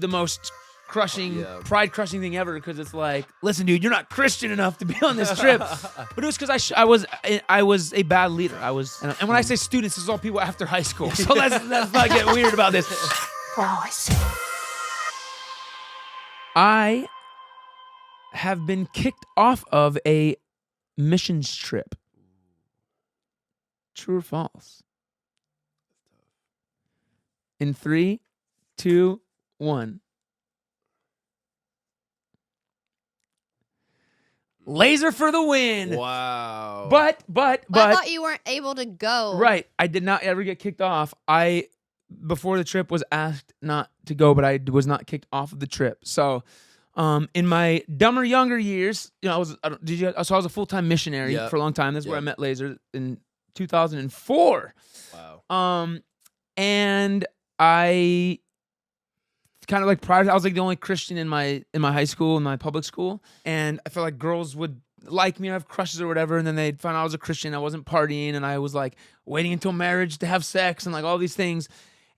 the most pride-crushing thing ever, because it's like, listen, dude, you're not Christian enough to be on this trip. But it was because I was a bad leader. And when I say students, this is all people after high school. So let's not get weird about this. Oh, I see. I have been kicked off of a missions trip. True or false? In 3, 2, 1. Laser for the win. Wow. But I thought you weren't able to go. right, I did not ever get kicked off. I before the trip was asked not to go, but I was not kicked off of the trip. So, in my dumber younger years, I was a full-time missionary for a long time. That's where I met Laser in 2004. Wow. And I kind of like prior, I was like the only Christian in my high school, in my public school, and I felt like girls would like me or have crushes or whatever, and then they'd find out I was a Christian. I wasn't partying, and I was like waiting until marriage to have sex and like all these things.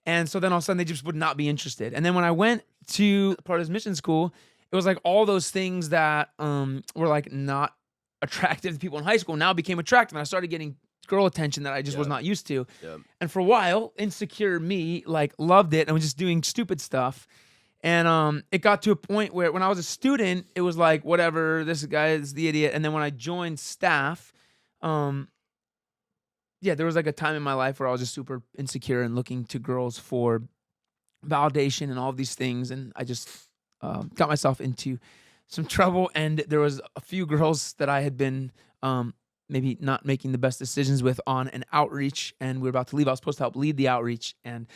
And so then all of a sudden they just would not be interested. And then when I went to part of this mission school, it was like all those things that were like not attractive to people in high school now became attractive, and I started getting girl attention that I just was not used to. And for a while, insecure me like loved it and was just doing stupid stuff. And it got to a point where when I was a student, it was like, whatever, this guy is the idiot. And then when I joined staff, there was like a time in my life where I was just super insecure and looking to girls for validation and all of these things. And I just got myself into some trouble. And there was a few girls that I had been maybe not making the best decisions with on an outreach, and we were about to leave. I was supposed to help lead the outreach, and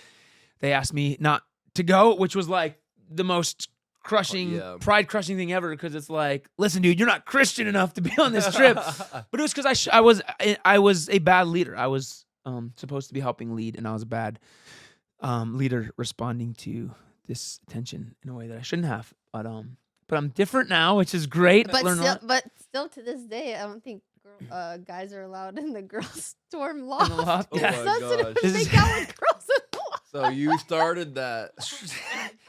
they asked me not to go, which was like the most pride-crushing thing ever, because it's like, listen, dude, you're not Christian enough to be on this trip. But it was because I was a bad leader. I was supposed to be helping lead, and I was a bad leader responding to this attention in a way that I shouldn't have. But I'm different now, which is great. But still to this day, I don't think guys are allowed in the girls' dorm loft. loft? Oh my gosh. They make out with girls in the loft. So you started that.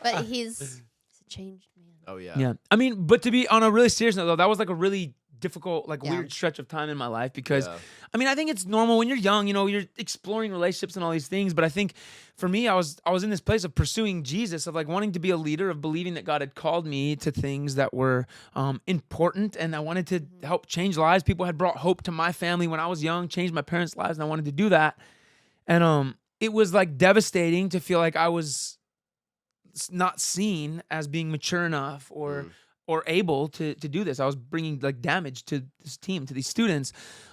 But he's a changed man. Oh yeah. Yeah. I mean, but to be on a really serious note, though, that was like a really difficult, like weird stretch of time in my life, because I mean, I think it's normal when you're young, you're exploring relationships and all these things. But I think for me, I was in this place of pursuing Jesus, of like wanting to be a leader, of believing that God had called me to things that were important, and I wanted to help change lives. People had brought hope to my family when I was young, changed my parents' lives, and I wanted to do that. And it was like devastating to feel like I was not seen as being mature enough or able to do this. I was bringing like damage to this team, to these students.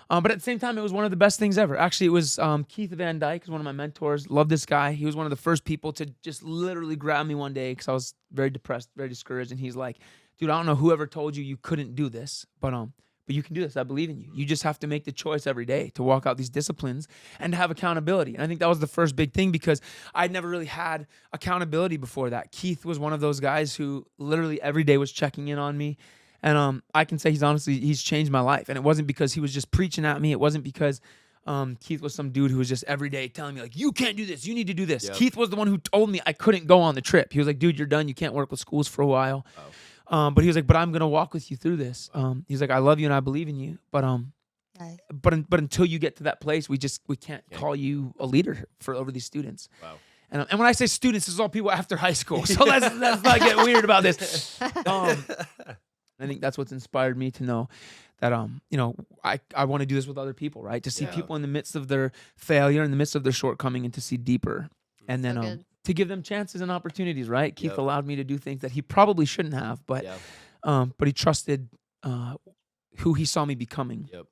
But at the same time, it was one of the best things ever. Actually, it was Keith Van Dyke, is one of my mentors. Love this guy. He was one of the first people to just literally grab me one day because I was very depressed, very discouraged. And he's like, dude, I don't know whoever told you couldn't do this, but you can do this. I believe in you. You just have to make the choice every day to walk out these disciplines and to have accountability. And I think that was the first big thing, because I'd never really had accountability before that. Keith was one of those guys who literally every day was checking in on me. And I can say he's changed my life. And it wasn't because he was just preaching at me. It wasn't because Keith was some dude who was just every day telling me like, you can't do this. You need to do this. Keith was the one who told me I couldn't go on the trip. He was like, dude, you're done. You can't work with schools for a while. But he was like, but I'm going to walk with you through this. He's like, I love you and I believe in you. But until you get to that place, we can't call you a leader over these students. Wow. And when I say students, this is all people after high school. So let's not get weird about this. I think that's what's inspired me to know that, I want to do this with other people, right? To see people in the midst of their failure, in the midst of their shortcoming, and to see deeper. And then to give them chances and opportunities, right? Keith allowed me to do things that he probably shouldn't have, but he trusted who he saw me becoming. Yep.